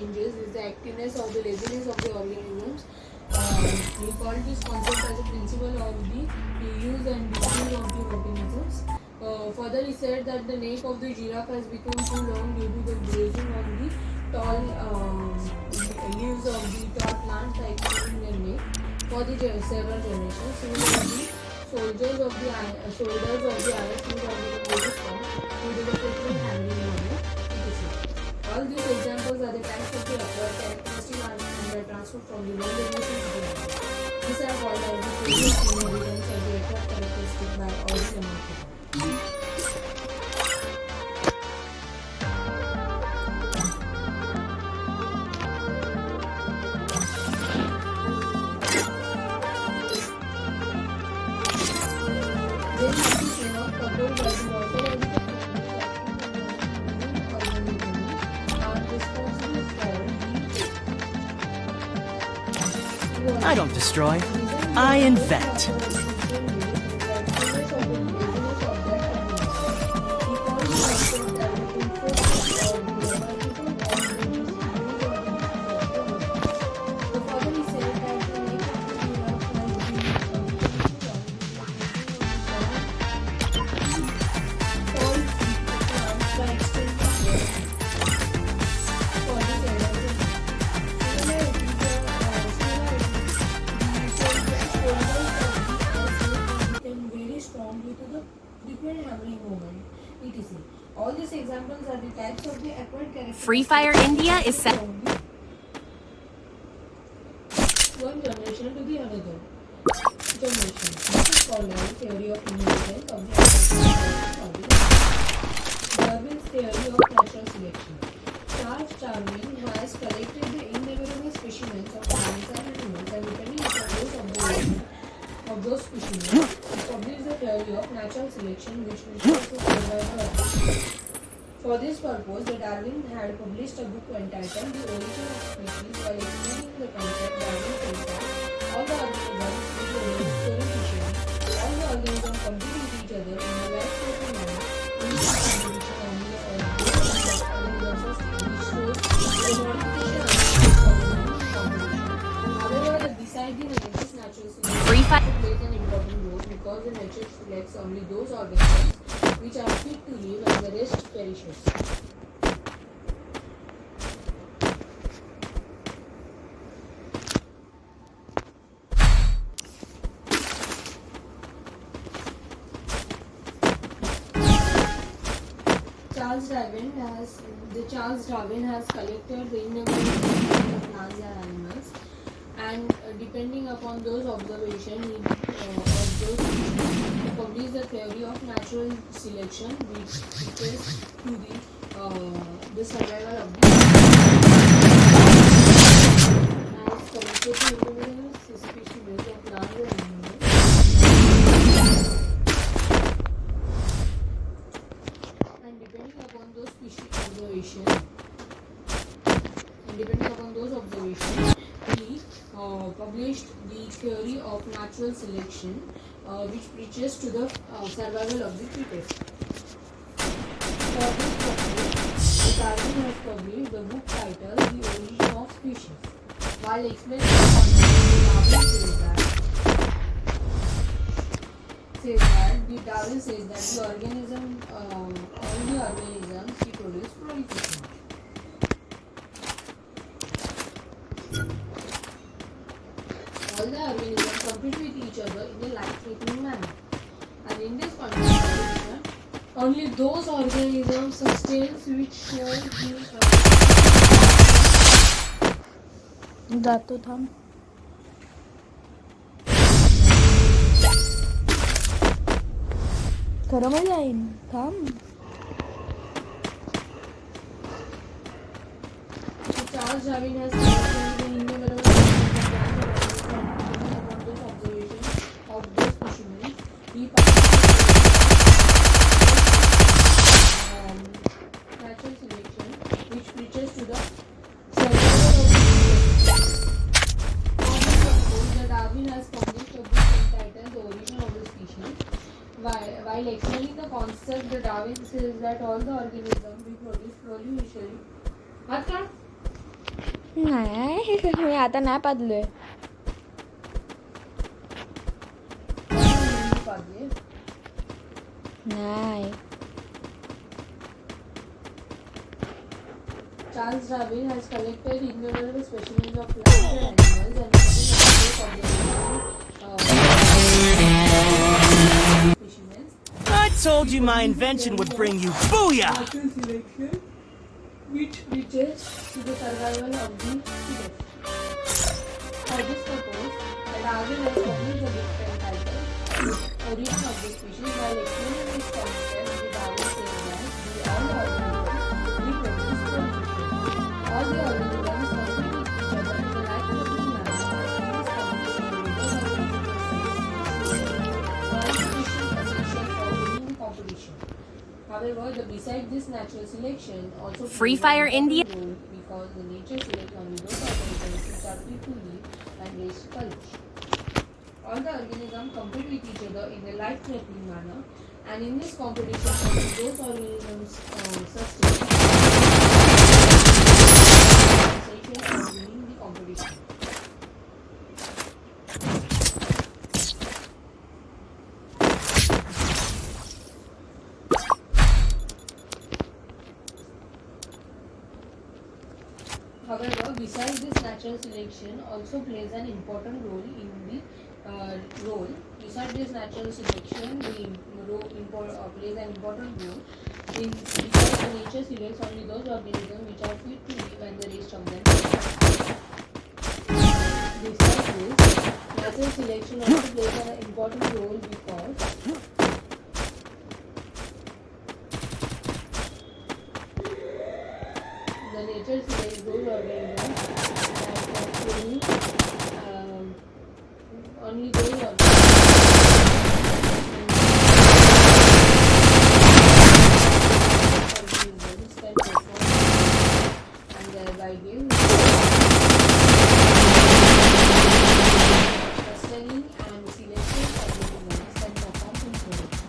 hinges is the activeness or the laziness of the organisms. We call this concept as a principle of the use and disuse of the organisms. Further, he said that the neck of the giraffe has become too long due to the grazing on the tall leaves of the tall plants, extending their neck for the several generations. Similarly, soldiers of the IS need undergo very strong due to the frequent handling model, etc. All these examples are the types of the acquired characteristics and are transferred from the one generation to the other. These are called as the previous inheritance of the acquired characteristics by origin and marketing. I don't destroy, I invent. All these examples are the types of the acquired characteristics. Free Fire India is set. One generation to the another generation. This is called as theory of inheritance of the Darwin's theory of natural selection. Charles Darwin has collected the innumerable specimens of plants and animals, and depending upon those observations of those specimens, he published the theory of natural selection, which refers to survival of the fittest. For this purpose, Darwin had published a book entitled The Origin of Species. While explaining the concept, Darwin says that all the organisms, including fishes, all the organisms compete with each other in a life-saving manner. In this competition, only the organisms which shows the modification and competition. However, beside the natural selection Free Fire plays an important role because the nature selects only those organisms which are fit to live and the rest perishes. Charles Darwin has collected the innumerable species of plants and animals, and depending upon those observations, he published the theory of natural selection, which refers to the survival of the has collected the innumerable species of plants and animals. And depending upon those observations, he published the theory of natural selection, which preaches to the survival of the fittest. For this purpose, Darwin has published the book titled The Origin of Species. While explaining the concept, Darwin says that the organism, all the organisms reproduce prolifically. All the organisms compete with each other in a life-threatening manner, and in this competition, only those organisms sustain which show the जातो थांब. खरं मजा येईन थांब. Charles Darwin has collected the innumerable species of plants and animals, and upon those observations of those specimens, he published natural selection, which preaches to the survival of the fittest. Darwin has published a book entitled The Origin of the Species. While explaining the concept, Darwin says that all the organisms reproduce prolifically. नाही मी आता नाही पाजलोय. पाहिजे. नाही. Charles Darwin has collected innumerable specimens of plants and animals and specimens. I told you my invention would bring you booyah! Natural selection, which reaches to the survival of the fittest. For this purpose, Darwin has published the book entitled Origin of the Species. While explaining this concept, Darwin says that all the organisms reproduce coefficient. All the organisms compete with each other in a life-threatening manner. However, besides this natural selection also Free Fire India. Because the nature selects only those organisms which are fit to live and raise to flourish. All the organisms compete with each other in a life-threatening manner, and in this competition, only those organisms sustain and winning the competition. However, besides this, natural selection also plays an important role in the Besides this, natural selection plays an important role in because the nature selects only those organisms which are fit to live and the rest of them. Besides this, natural selection also plays an important role because the nature selects those organisms only those organisms can perform and thereby give sustaining and selective organisms can perform in production.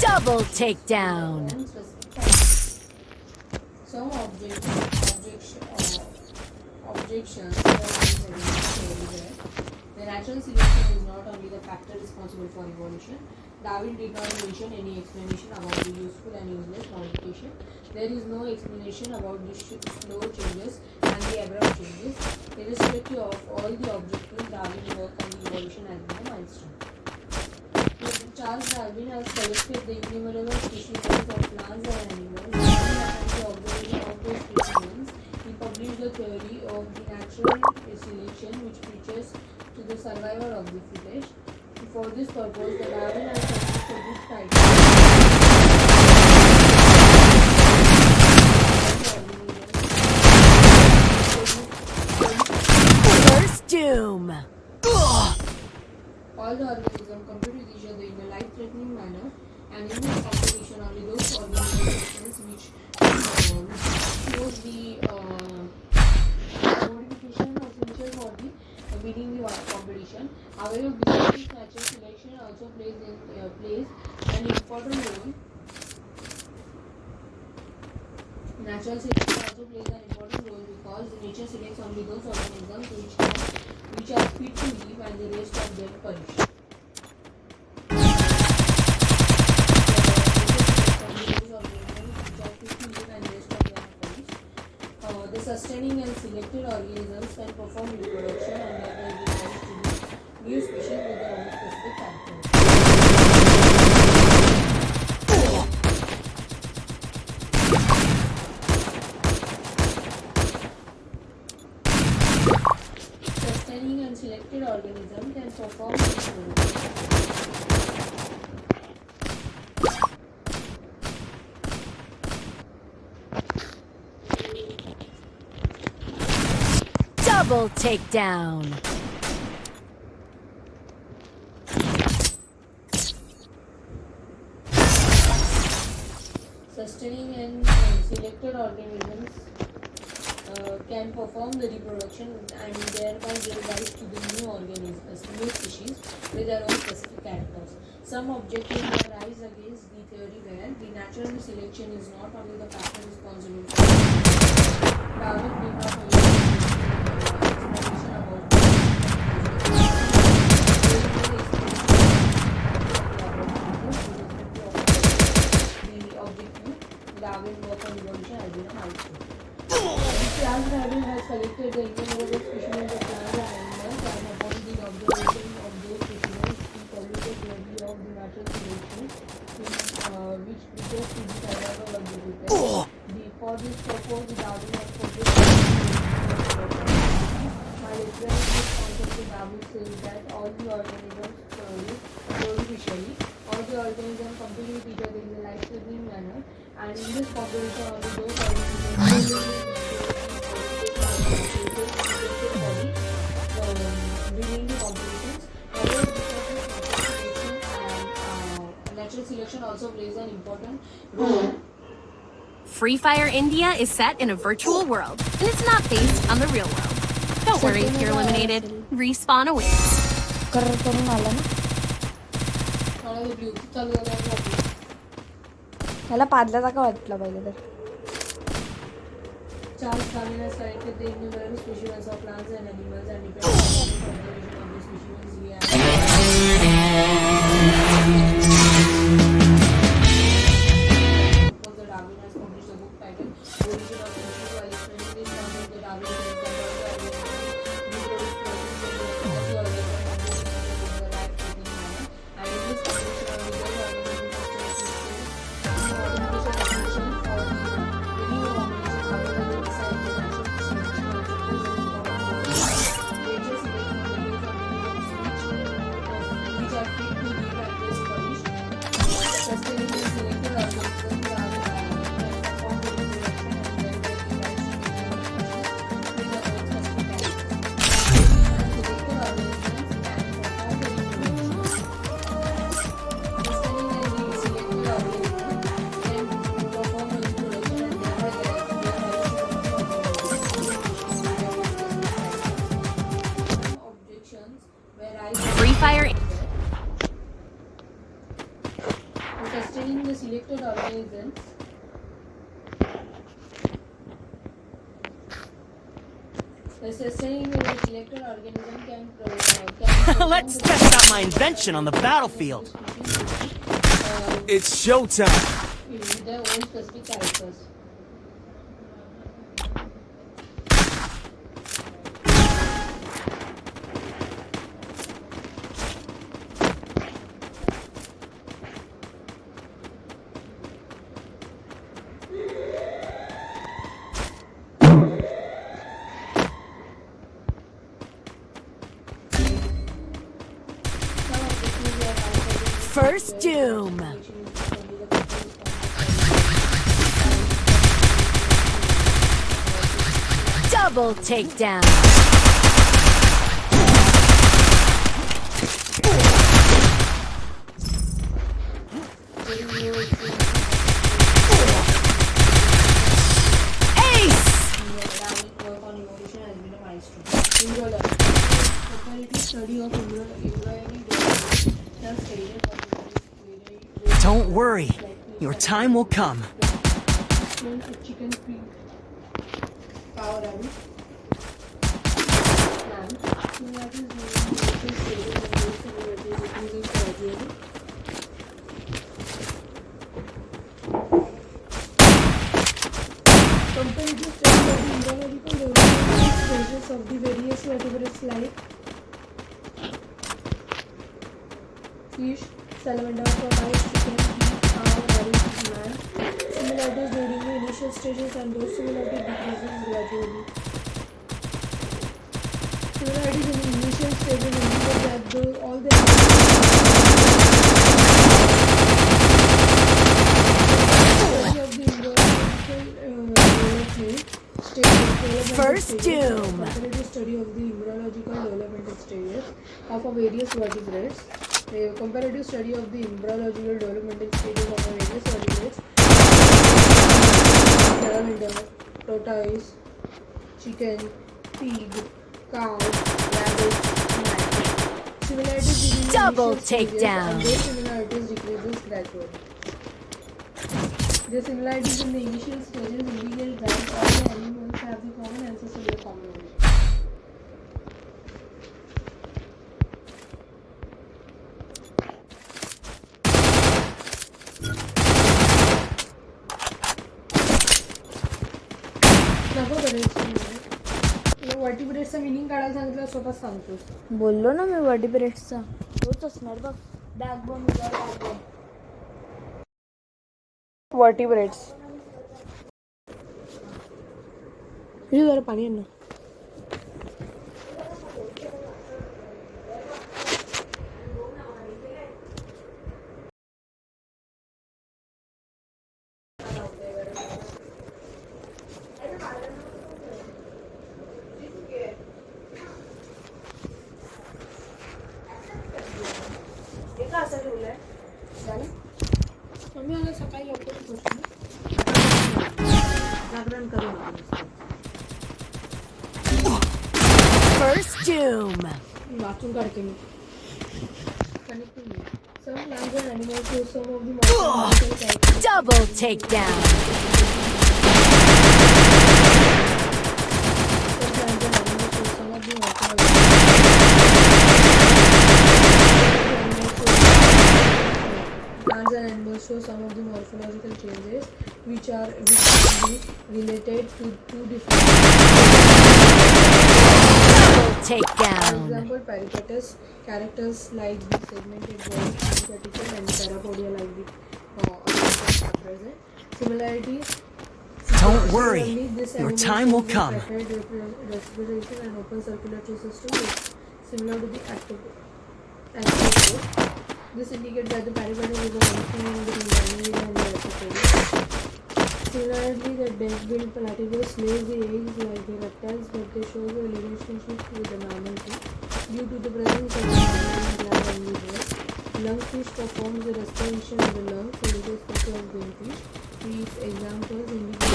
Double takedown. Some objections the natural selection is not only the factor responsible for evolution. Darwin did not mention any explanation about the useful and useless modification. There is no explanation about the slow changes and the abrupt changes. Irrespective of all the objectives, Darwin's work on the evolution has been a milestone. Charles Darwin has collected the innumerable species of plants and animals. And the observation of those specimens, he published the theory of the natural selection, which preaches to the survival of the fittest. For this purpose, the Darwin has published a book titled First Doom. All the organisms compete with each other in a life-threatening manner, and in this competition, only those organizations which shows the modification or essential for the winning the competition. However, besides this, natural selection also plays an important role. Natural selection also plays an important role because nature selects only those organisms which are fit to live and the rest of them perish. The sustaining and selected organisms can perform reproduction and thereby give rise to new species with their own specific characteristics. Sustaining and selected organisms can perform reproduction. Double takedown. Sustaining and selected organisms can perform the reproduction and thereby give rise to the new organisms, new species with their own specific characters. Some objectives arise against the theory where the natural selection is not only the factor responsible for Darwin did not only explanation about the objective Darwin work on evolution has been a milestone. Charles Darwin has collected the innumerable specimens of plants and animals, and upon the observation of those specimens, he published a theory of the natural selection, which refers to the survival of the fittest. For this purpose, the Darwin has published while explaining this concept, the Darwin says that all the organisms beneficially, all the organisms compete with each other in a life-saving manner, and in this competition, only those organisms winning the competitions. However, natural selection also plays an important role. Free Fire India is set in a virtual world, and it's not based on the real world. Don't worry if you're eliminated. Respawn awaits. करून आला ना मला ते blue चालू झालं त्याला पादल्याचा का वाटलं पहिले तर Charles Darwin has collected the innumerable specimens of plants and animals and depending on the observation of the specimens he has the Darwin has published a book titled Origin of Species. While explaining this concept, the Darwin says that all the organisms reproduce the life taking manner, and in this condition of the organisms Free Fire. Sustaining the selected organisms can Let's test out my invention on the battlefield. It's showtime. with their own specific characters. First Doom. Double takedown. Don't worry, your time will come. Chicken free power rabbit. Comparative study of the embryological development stages of the various vertebrates like fish, salamander, tortoise, chicken, pig, cow, rabbit, man. Similarities during the initial stages and those similarities decreases gradually. Similarities in the initial stages indicate that all the First Doom. Comparative study of the embryological developmental stages of a various vertebrates. A comparative study of the embryological developmental stages of a various vertebrates. Salamander, tortoise, chicken, pig, cow, rabbit, man. similarities between the Double initial stages takedown. and those similarities decreases gradually. The similarities in the initial stages indicate that all the animals have the common ancestor of the common origin. नको करायचं वर्टिब्रेटचा meaning काढायला सांगितलं स्वतः सांगतोस. बोललो ना मी वर्टिब्रेट्सचा तोच असणार बघ. Backbone backbone vertebrates. हे जरा पाणी आहे ना. आम्ही आता सकाळी लवकर उठतो. जागरण करून First doom. वाचून काढते मी. Some plants and animals show some of the morphological characteristics. Double takedown. Plants and animals show some of the morphological changes which can be related to two different. Double For takedown. example, peripatus characters like the segmented body, vertical and parapodia like the are present. Similarities. Don't worry, Similarly, this your animal time will shows the come. preferred respiration and open circulatory system is similar to the active. This indicates that the peripatus is a function between the animal and the respiratory. Similarly, the death-billed platypus lays the eggs like the reptiles, but they show the relationship with the mammal too. Due to the presence of the mammal gland and liver, lungfish performs the respiration in the lungs and it is special of greenfish. These examples indicate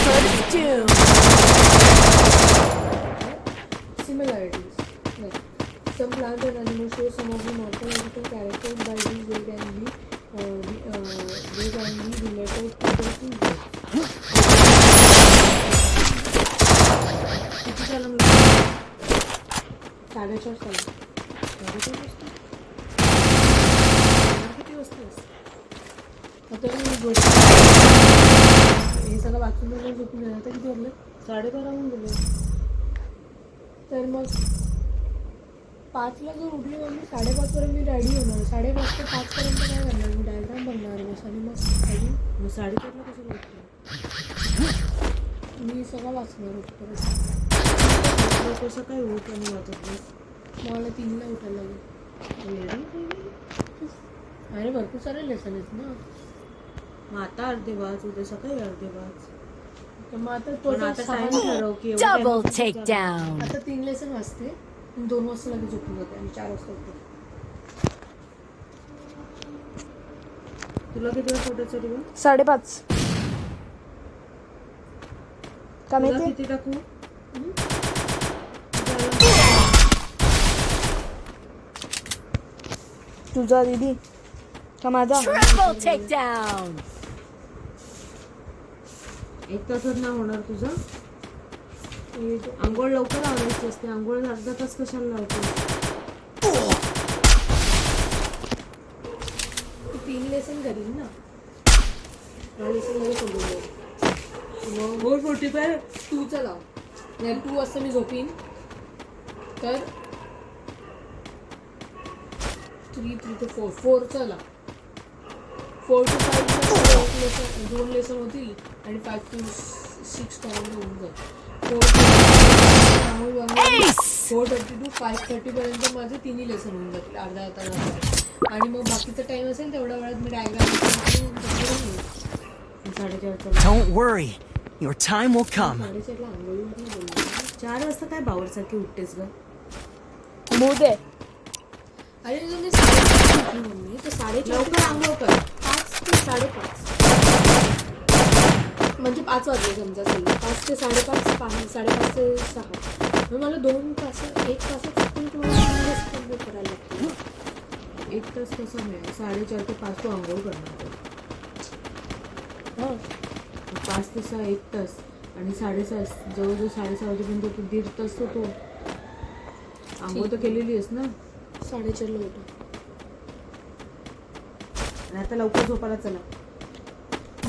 First doom. similarities. Like, some plants and animals show some of the morphological characters by which they can be related to the two groups. किती झालं मी? 4:30 झालं. 4:30 वाजता? किती वाजतास? आता मी हे सगळं वाचून वगैरे झोपून झालं. आता किती वाजलं? 12:30 होऊन गेले. तर मग 5ला जर उठली मग मी 5:30पर्यंत मी रेडी होणार. 5:30 ते 5पर्यंत काय करणार मी डायग्राम बनणार बस आणि मग 4:30ला कसं उठणार मी सगळं वाचणार होतं परत. कसं काय होत आणि वाचत नाही. मला 3ला उठायला लागेल. अरे भरपूर सारे लेसन आहेत ना. मग आता अर्धे वाच उद्या सकाळी अर्धे वाच. मग आता ठरव की Double takedown. आता 3 लेसन वाचते 2 वाजता लगेच झोपून जाते आणि 4 वाजता उठते. तुला किती वाजता उठायचं रे? 5:30 का तुला माहिती. किती टाकू? तुझा दीदी का माझा. Triple takedown. 1 तासात ना होणार तुझं. आंघोळ लवकर आवरायची असते. आंघोळ अर्धा तास कशाला लावतो? 3 लेसन करीन ना. 3 लेसन मध्ये सोडून मग 4:45 2चा लाव. नाही 2 वाजता मी झोपीन तर 3 ते 4चा लाव. 4 to 5 2 लेसन होतील आणि 5 to 6 पर्यंत होऊन जाईल. 4:30 to 5:30 पर्यंत माझे 3 लेसन होऊन जातील अर्धा तास. आणि मग बाकीचा टाइम असेल तेवढ्या वेळात मी डायग्राम 4:30चा. Don't worry, your time will come. 4:30ला आंघोळीवरून बोललो. 4 वाजता काय बावरसारखी उठतेस ग? मुदे अरे तुझे 5:30 उठली मम्मी तर 4:30 लवकर आंघोळ कर 5 ते 5:30 म्हणजे 5 वाजले समजा सगळे 5 ते 5:30 5:30 ते 6 मग मला 2 तास 1 तासात स्कूल तुम्हाला कंप्लीट करायला लागते 1 तास कसा मिळेल 4:30 ते 5 तू आंघोळ करणार हो 5 ते 6 1 तास आणि 6:30 जवळजवळ 6:30 वाजेपर्यंत तू 1.5 तास तो आंघोळ तर केलेली आहेस ना 4:30 उठा आणि आता लवकर झोपायला चला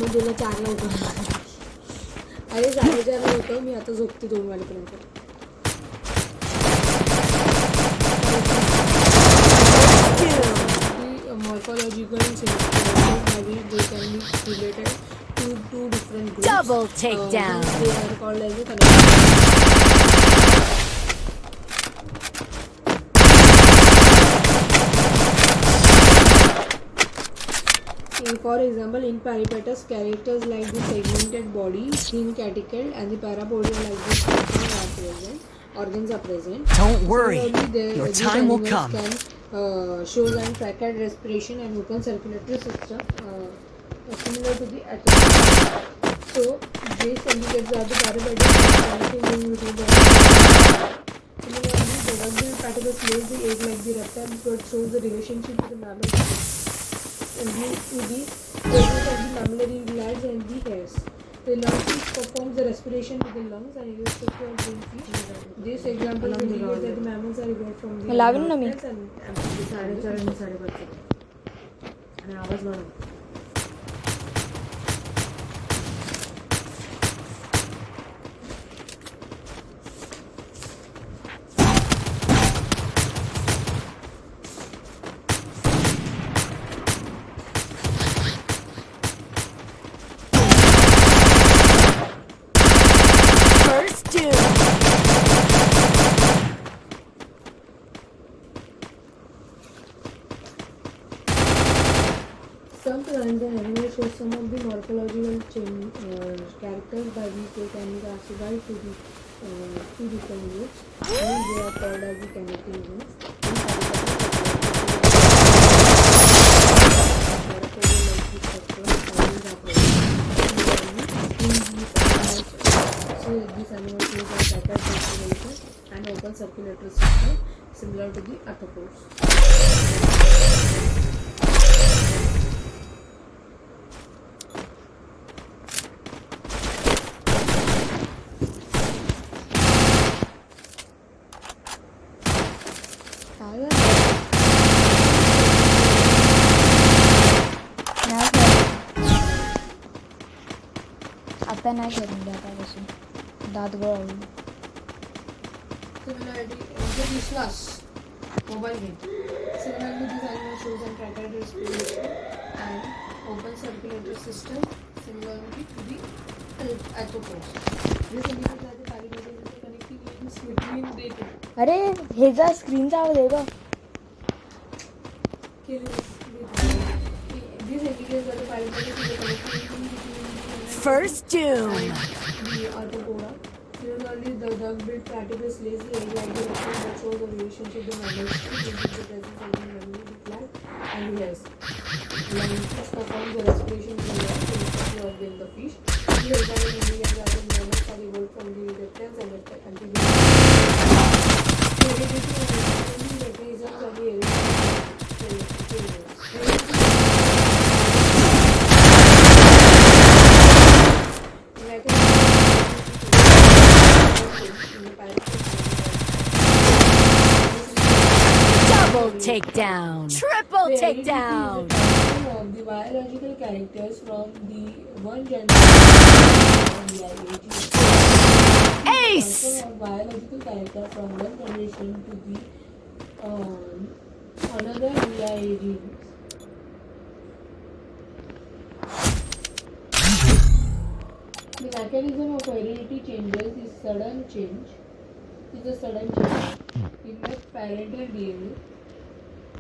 मग तुला 4 उठा अरे 4:30 उठव मी आता झोपते 2 वाजेपर्यंत morphological changes they can be related to two different groups. Double takedown. They are called as a connected. For example, in Peripatus, characters like the segmented body, thin catechal, and the parapodia like this organs are present. Don't worry. Similarly, Your these time will animals come. Can, shows and tracted respiration and open circulatory system similar to the atlas. So this indicates that the parapodia is connecting between the similarly, the duckbill platypus lays the egg like the reptile, but shows the relationship to the mammal and to the presence of the mammillary glands and the hairs. The lungfish performs the respiration with the lungs and irrespective of the fish. This example indicates that the mammals are evolved from the लावेल ना मी. and 4:30 आणि 5:30 आणि आवाज वाढव First doom. Some plants and animals show some of the morphological characters by which they can be classified to the two different groups. And they are called as the connecting groups. So these animals use a better circulation and open circulatory system similar to the arthropods. आता नाही करून द्या आतापासून दात गळवून Similarly, the Vishwas mobile game. Similarly, these animals shows and tracted respiration and open circulatory system similarly to the arthropods. This indicates that the parapodia is the connecting links between the two. अरे हे जा स्क्रीनचा आवाज आहे बघ This indicates that the parapodia is the connecting link between First doom. the arthropoda. Similarly, the duck-billed platypus lays the egg like the reptile that shows the relationship the mammals to the presence of the mammillary gland and the hairs. Lungfish performs the respiration with the lungs irrespective of the fish. Here, the indicates that the mammals are evolved from the reptiles and the hereditary mechanisms of the Double takedown. Triple takedown. Of the biological characters from the one gender Ace. of biological character from one generation to the another VIAD. The mechanism of heredity changes is a sudden change in the parental DNA